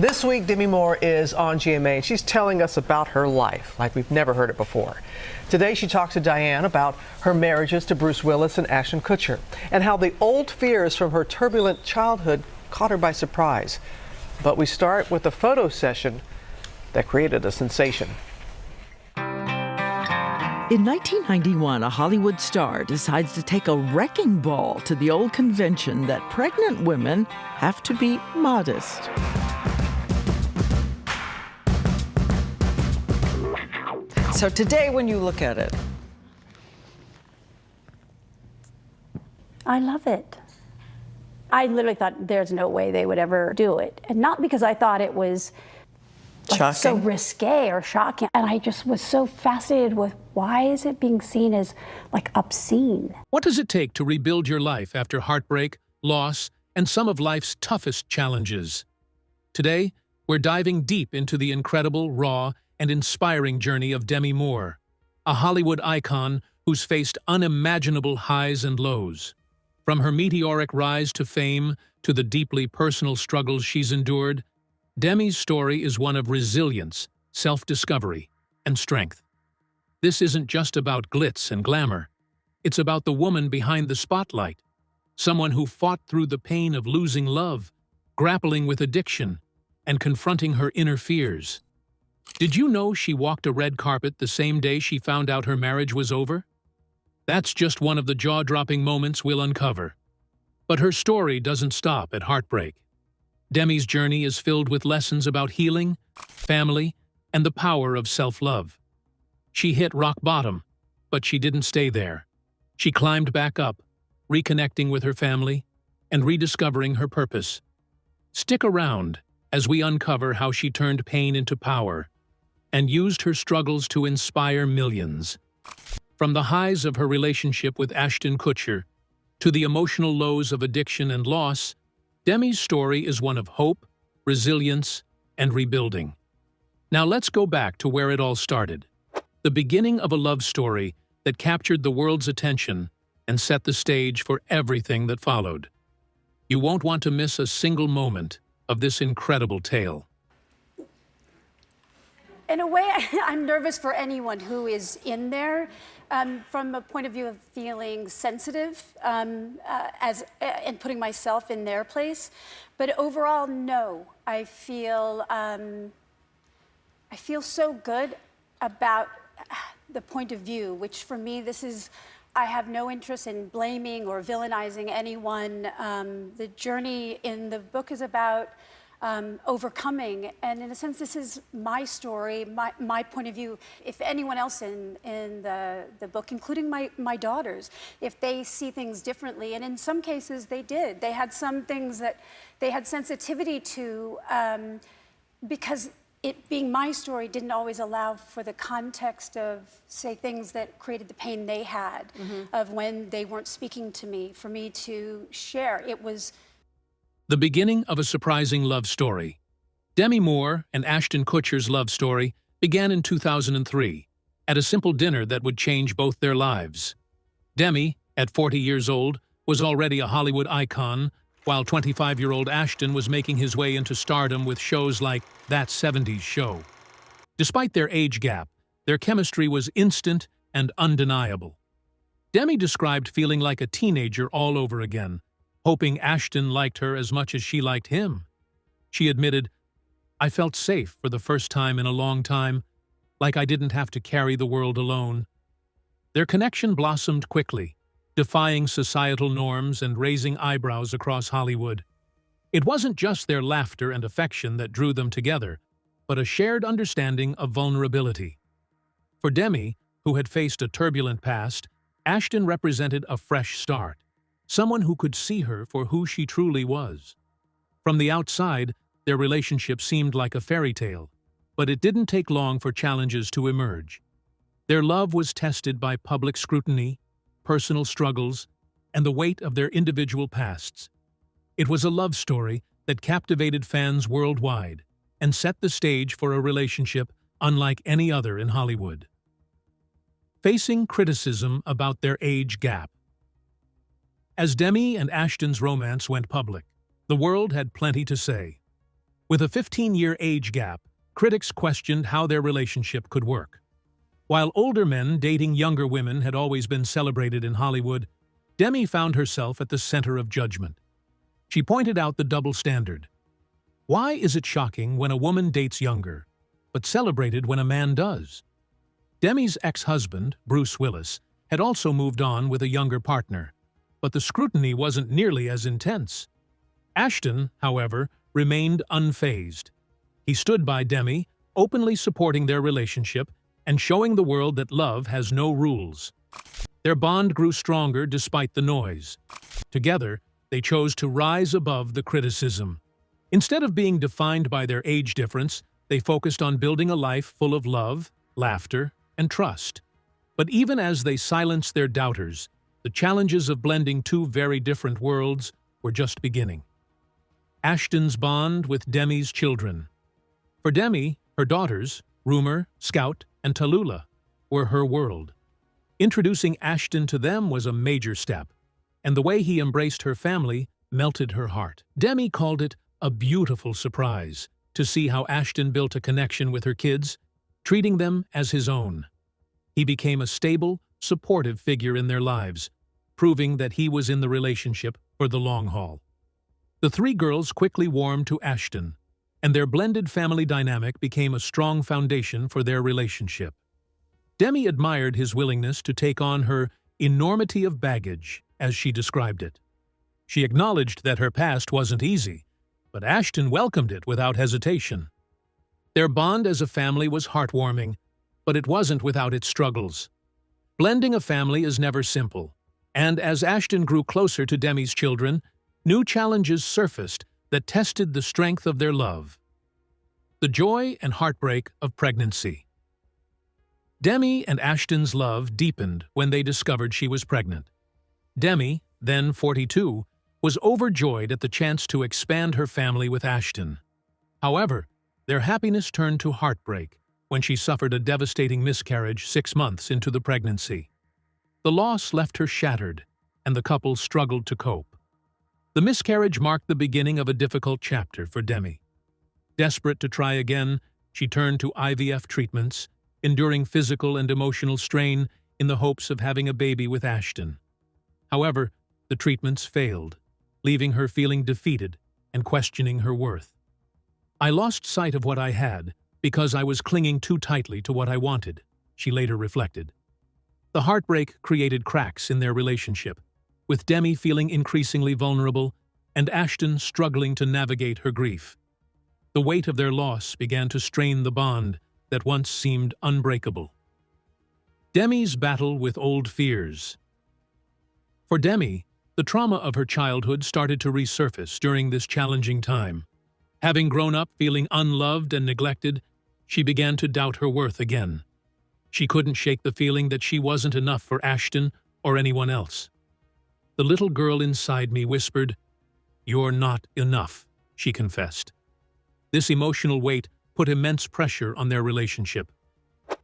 This week, Demi Moore is on GMA, and she's telling us about her life like we've never heard it before. Today, she talks to Diane about her marriages to Bruce Willis and Ashton Kutcher, and how the old fears from her turbulent childhood caught her by surprise. But we start with a photo session that created a sensation. In 1991, a Hollywood star decides to take a wrecking ball to the old convention that pregnant women have to be modest. So today, when you look at it, I love it. I literally thought there's no way they would ever do it. And not because I thought it was like so risque or shocking. And I just was so fascinated with why is it being seen as like obscene? What does it take to rebuild your life after heartbreak, loss, and some of life's toughest challenges? Today, we're diving deep into the incredible, raw, and inspiring journey of Demi Moore, a Hollywood icon who's faced unimaginable highs and lows. From her meteoric rise to fame to the deeply personal struggles she's endured, Demi's story is one of resilience, self-discovery, and strength. This isn't just about glitz and glamour. It's about the woman behind the spotlight, someone who fought through the pain of losing love, grappling with addiction, and confronting her inner fears. Did you know she walked a red carpet the same day she found out her marriage was over? That's just one of the jaw-dropping moments we'll uncover. But her story doesn't stop at heartbreak. Demi's journey is filled with lessons about healing, family, and the power of self-love. She hit rock bottom, but she didn't stay there. She climbed back up, reconnecting with her family and rediscovering her purpose. Stick around as we uncover how she turned pain into power and used her struggles to inspire millions. From the highs of her relationship with Ashton Kutcher to the emotional lows of addiction and loss, Demi's story is one of hope, resilience, and rebuilding. Now let's go back to where it all started. The beginning of a love story that captured the world's attention and set the stage for everything that followed. You won't want to miss a single moment of this incredible tale. In a way, I'm nervous for anyone who is in there from a point of view of feeling sensitive and putting myself in their place. But overall, no. I feel so good about the point of view, which for me, I have no interest in blaming or villainizing anyone. The journey in the book is about overcoming, and in a sense, this is my story, my point of view. If anyone else in the book, including my daughters, if they see things differently, and in some cases they did, they had some things that they had sensitivity to, because it being my story didn't always allow for the context of, say, things that created the pain they had, of when they weren't speaking to me, for me to share. It was the beginning of a surprising love story. Demi Moore and Ashton Kutcher's love story began in 2003, at a simple dinner that would change both their lives. Demi, at 40 years old, was already a Hollywood icon, while 25-year-old Ashton was making his way into stardom with shows like That 70s Show. Despite their age gap, their chemistry was instant and undeniable. Demi described feeling like a teenager all over again, hoping Ashton liked her as much as she liked him. She admitted, "I felt safe for the first time in a long time, like I didn't have to carry the world alone." Their connection blossomed quickly, defying societal norms and raising eyebrows across Hollywood. It wasn't just their laughter and affection that drew them together, but a shared understanding of vulnerability. For Demi, who had faced a turbulent past, Ashton represented a fresh start, someone who could see her for who she truly was. From the outside, their relationship seemed like a fairy tale, but it didn't take long for challenges to emerge. Their love was tested by public scrutiny, personal struggles, and the weight of their individual pasts. It was a love story that captivated fans worldwide and set the stage for a relationship unlike any other in Hollywood. Facing criticism about their age gap. As Demi and Ashton's romance went public, the world had plenty to say. With a 15-year age gap, critics questioned how their relationship could work. While older men dating younger women had always been celebrated in Hollywood, Demi found herself at the center of judgment. She pointed out the double standard. Why is it shocking when a woman dates younger, but celebrated when a man does? Demi's ex-husband, Bruce Willis, had also moved on with a younger partner, but the scrutiny wasn't nearly as intense. Ashton, however, remained unfazed. He stood by Demi, openly supporting their relationship and showing the world that love has no rules. Their bond grew stronger despite the noise. Together, they chose to rise above the criticism. Instead of being defined by their age difference, they focused on building a life full of love, laughter, and trust. But even as they silenced their doubters, the challenges of blending two very different worlds were just beginning. Ashton's bond with Demi's children. For Demi, her daughters, Rumor, Scout, and Tallulah, were her world. Introducing Ashton to them was a major step, and the way he embraced her family melted her heart. Demi called it a beautiful surprise to see how Ashton built a connection with her kids, treating them as his own. He became a stable, supportive figure in their lives, proving that he was in the relationship for the long haul. The three girls quickly warmed to Ashton, and their blended family dynamic became a strong foundation for their relationship. Demi admired his willingness to take on her enormity of baggage, as she described it. She acknowledged that her past wasn't easy, but Ashton welcomed it without hesitation. Their bond as a family was heartwarming, but it wasn't without its struggles. Blending a family is never simple, and as Ashton grew closer to Demi's children, new challenges surfaced that tested the strength of their love. The joy and heartbreak of pregnancy. Demi and Ashton's love deepened when they discovered she was pregnant. Demi, then 42, was overjoyed at the chance to expand her family with Ashton. However, their happiness turned to heartbreak when she suffered a devastating miscarriage 6 months into the pregnancy. The loss left her shattered, and the couple struggled to cope. The miscarriage marked the beginning of a difficult chapter for Demi. Desperate to try again, she turned to IVF treatments, enduring physical and emotional strain in the hopes of having a baby with Ashton. However, the treatments failed, leaving her feeling defeated and questioning her worth. "I lost sight of what I had because I was clinging too tightly to what I wanted," she later reflected. The heartbreak created cracks in their relationship, with Demi feeling increasingly vulnerable and Ashton struggling to navigate her grief. The weight of their loss began to strain the bond that once seemed unbreakable. Demi's battle with old fears. For Demi, the trauma of her childhood started to resurface during this challenging time. Having grown up feeling unloved and neglected, she began to doubt her worth again. She couldn't shake the feeling that she wasn't enough for Ashton or anyone else. "The little girl inside me whispered, 'You're not enough,'" she confessed. This emotional weight put immense pressure on their relationship.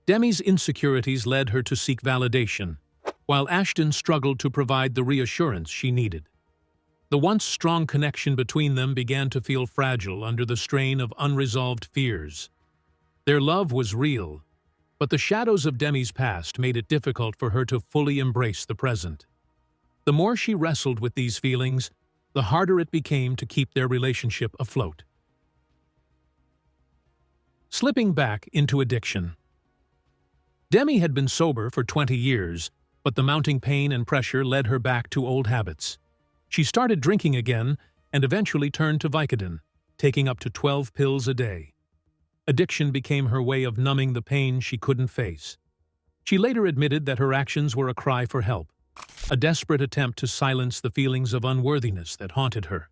Demi's insecurities led her to seek validation, while Ashton struggled to provide the reassurance she needed. The once strong connection between them began to feel fragile under the strain of unresolved fears. Their love was real, but the shadows of Demi's past made it difficult for her to fully embrace the present. The more she wrestled with these feelings, the harder it became to keep their relationship afloat. Slipping back into addiction. Demi had been sober for 20 years, but the mounting pain and pressure led her back to old habits. She started drinking again and eventually turned to Vicodin, taking up to 12 pills a day. Addiction became her way of numbing the pain she couldn't face. She later admitted that her actions were a cry for help, a desperate attempt to silence the feelings of unworthiness that haunted her.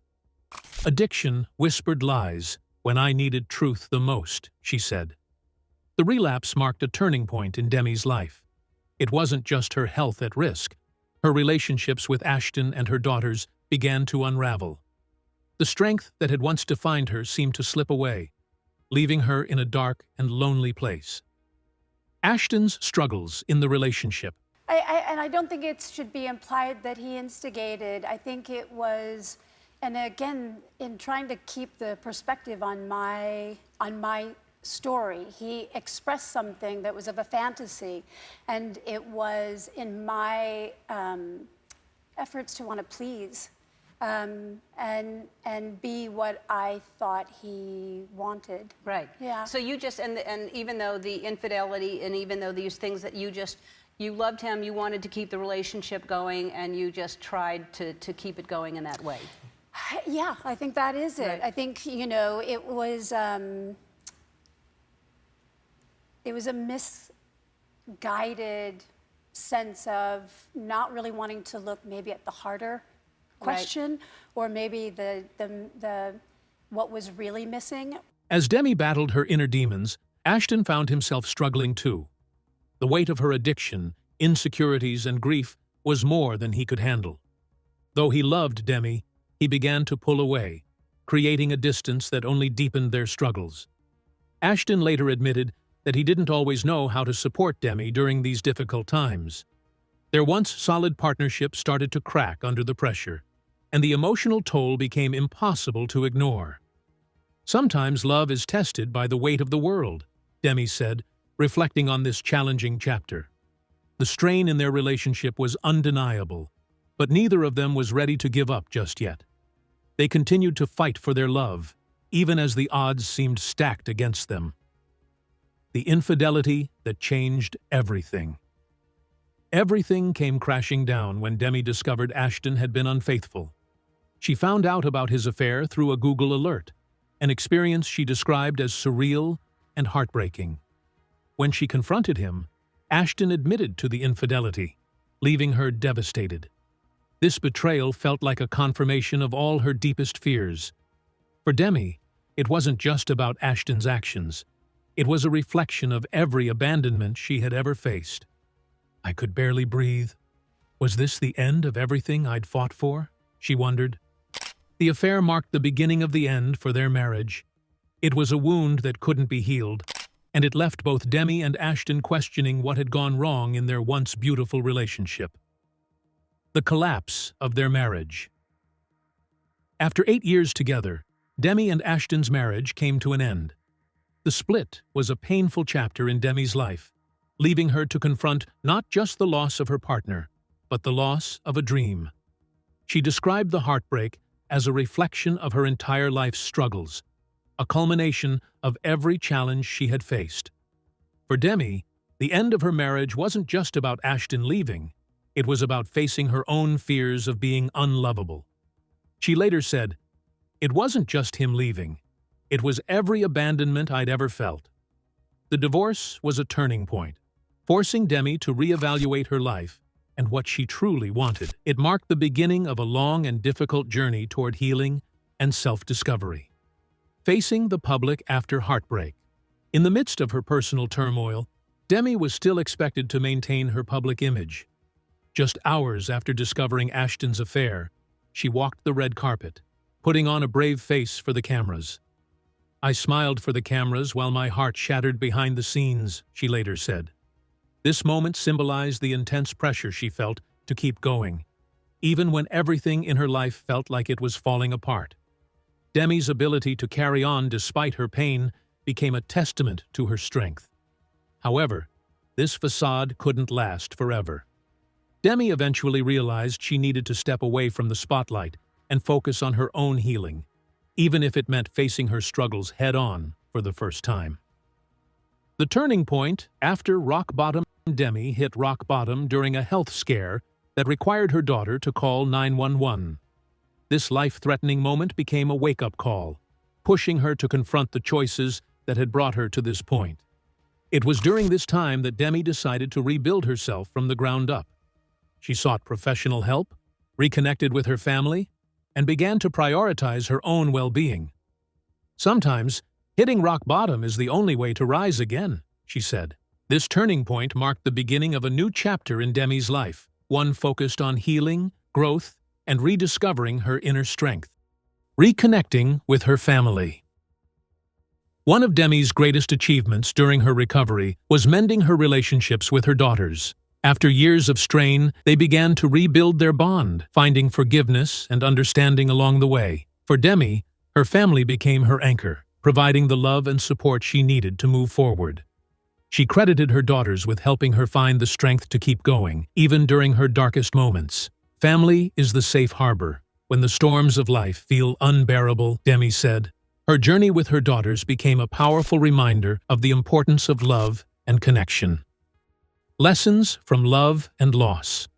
"Addiction whispered lies when I needed truth the most," she said. The relapse marked a turning point in Demi's life. It wasn't just her health at risk. Her relationships with Ashton and her daughters began to unravel. The strength that had once defined her seemed to slip away, leaving her in a dark and lonely place. Ashton's struggles in the relationship. And I don't think it should be implied that he instigated. I think it was And again, in trying to keep the perspective on my story, he expressed something that was of a fantasy, and it was in my efforts to want to please and be what I thought he wanted. Right. Yeah. So you just, and even though the infidelity and even though these things that you loved him, you wanted to keep the relationship going, and you just tried to keep it going in that way. Yeah, I think that is it. Right. I think, you know, it was a misguided sense of not really wanting to look maybe at the harder question, or maybe the what was really missing. As Demi battled her inner demons, Ashton found himself struggling too. The weight of her addiction, insecurities, and grief was more than he could handle. Though he loved Demi, he began to pull away, creating a distance that only deepened their struggles. Ashton later admitted that he didn't always know how to support Demi during these difficult times. Their once solid partnership started to crack under the pressure, and the emotional toll became impossible to ignore. Sometimes love is tested by the weight of the world, Demi said, reflecting on this challenging chapter. The strain in their relationship was undeniable, but neither of them was ready to give up just yet. They continued to fight for their love, even as the odds seemed stacked against them. The infidelity that changed everything. Everything came crashing down when Demi discovered Ashton had been unfaithful. She found out about his affair through a Google alert, an experience she described as surreal and heartbreaking. When she confronted him, Ashton admitted to the infidelity, leaving her devastated. This betrayal felt like a confirmation of all her deepest fears. For Demi, it wasn't just about Ashton's actions. It was a reflection of every abandonment she had ever faced. I could barely breathe. Was this the end of everything I'd fought for? She wondered. The affair marked the beginning of the end for their marriage. It was a wound that couldn't be healed, and it left both Demi and Ashton questioning what had gone wrong in their once beautiful relationship. The collapse of their marriage. After 8 years together, Demi and Ashton's marriage came to an end. The split was a painful chapter in Demi's life, leaving her to confront not just the loss of her partner, but the loss of a dream. She described the heartbreak as a reflection of her entire life's struggles, a culmination of every challenge she had faced. For Demi, the end of her marriage wasn't just about Ashton leaving. It was about facing her own fears of being unlovable. She later said, "It wasn't just him leaving. It was every abandonment I'd ever felt." The divorce was a turning point, forcing Demi to reevaluate her life and what she truly wanted. It marked the beginning of a long and difficult journey toward healing and self-discovery. Facing the public after heartbreak. In the midst of her personal turmoil, Demi was still expected to maintain her public image. Just hours after discovering Ashton's affair, she walked the red carpet, putting on a brave face for the cameras. "I smiled for the cameras while my heart shattered behind the scenes," she later said. This moment symbolized the intense pressure she felt to keep going, even when everything in her life felt like it was falling apart. Demi's ability to carry on despite her pain became a testament to her strength. However, this facade couldn't last forever. Demi eventually realized she needed to step away from the spotlight and focus on her own healing, even if it meant facing her struggles head-on for the first time. The turning point after rock bottom. Demi hit rock bottom during a health scare that required her daughter to call 911. This life-threatening moment became a wake-up call, pushing her to confront the choices that had brought her to this point. It was during this time that Demi decided to rebuild herself from the ground up. She sought professional help, reconnected with her family, and began to prioritize her own well-being. "Sometimes, hitting rock bottom is the only way to rise again," she said. This turning point marked the beginning of a new chapter in Demi's life, one focused on healing, growth, and rediscovering her inner strength. Reconnecting with her family. One of Demi's greatest achievements during her recovery was mending her relationships with her daughters. After years of strain, they began to rebuild their bond, finding forgiveness and understanding along the way. For Demi, her family became her anchor, providing the love and support she needed to move forward. She credited her daughters with helping her find the strength to keep going, even during her darkest moments. Family is the safe harbor when the storms of life feel unbearable, Demi said. Her journey with her daughters became a powerful reminder of the importance of love and connection. Lessons from love and loss.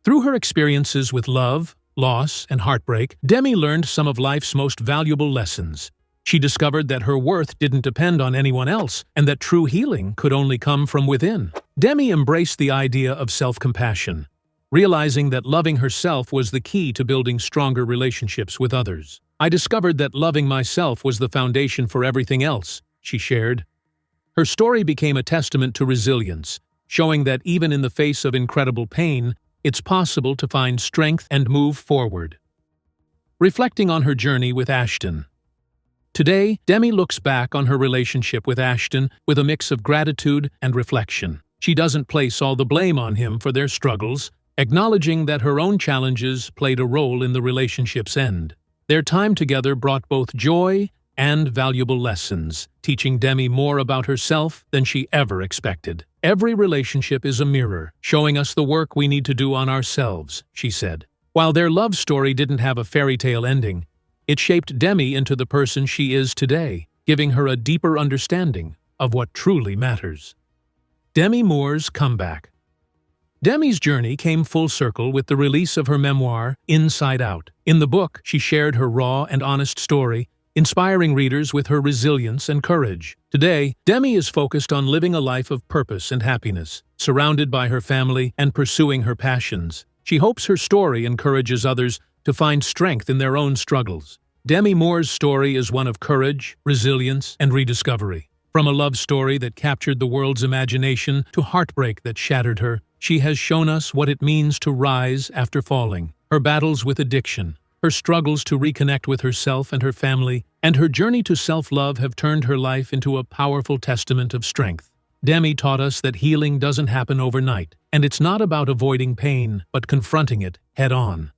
Through her experiences with love, loss, and heartbreak, Demi learned some of life's most valuable lessons. She discovered that her worth didn't depend on anyone else, and that true healing could only come from within. Demi embraced the idea of self-compassion, realizing that loving herself was the key to building stronger relationships with others. "I discovered that loving myself was the foundation for everything else," she shared. Her story became a testament to resilience, showing that even in the face of incredible pain, it's possible to find strength and move forward. Reflecting on her journey with Ashton. Today, Demi looks back on her relationship with Ashton with a mix of gratitude and reflection. She doesn't place all the blame on him for their struggles, acknowledging that her own challenges played a role in the relationship's end. Their time together brought both joy and valuable lessons, teaching Demi more about herself than she ever expected. "Every relationship is a mirror, showing us the work we need to do on ourselves," she said. While their love story didn't have a fairy tale ending, it shaped Demi into the person she is today, giving her a deeper understanding of what truly matters. Demi Moore's comeback. Demi's journey came full circle with the release of her memoir, Inside Out. In the book, she shared her raw and honest story, inspiring readers with her resilience and courage. Today, Demi is focused on living a life of purpose and happiness, surrounded by her family and pursuing her passions. She hopes her story encourages others to find strength in their own struggles. Demi Moore's story is one of courage, resilience, and rediscovery. From a love story that captured the world's imagination to heartbreak that shattered her, she has shown us what it means to rise after falling. Her battles with addiction, her struggles to reconnect with herself and her family, and her journey to self-love have turned her life into a powerful testament of strength. Demi taught us that healing doesn't happen overnight, and it's not about avoiding pain, but confronting it head-on.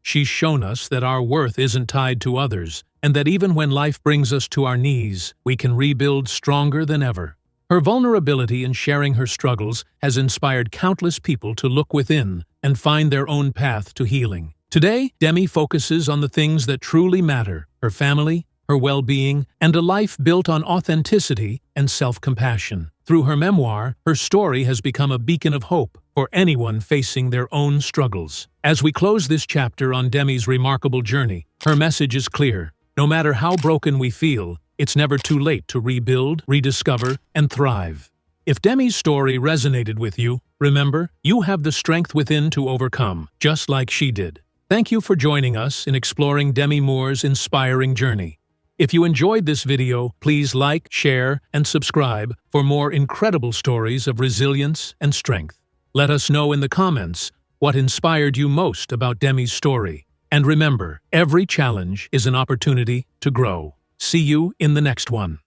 She's shown us that our worth isn't tied to others, and that even when life brings us to our knees, we can rebuild stronger than ever. Her vulnerability in sharing her struggles has inspired countless people to look within and find their own path to healing. Today, Demi focuses on the things that truly matter: her family, her well-being, and a life built on authenticity and self-compassion. Through her memoir, her story has become a beacon of hope for anyone facing their own struggles. As we close this chapter on Demi's remarkable journey, her message is clear. No matter how broken we feel, it's never too late to rebuild, rediscover, and thrive. If Demi's story resonated with you, remember, you have the strength within to overcome, just like she did. Thank you for joining us in exploring Demi Moore's inspiring journey. If you enjoyed this video, please like, share, and subscribe for more incredible stories of resilience and strength. Let us know in the comments what inspired you most about Demi's story. And remember, every challenge is an opportunity to grow. See you in the next one.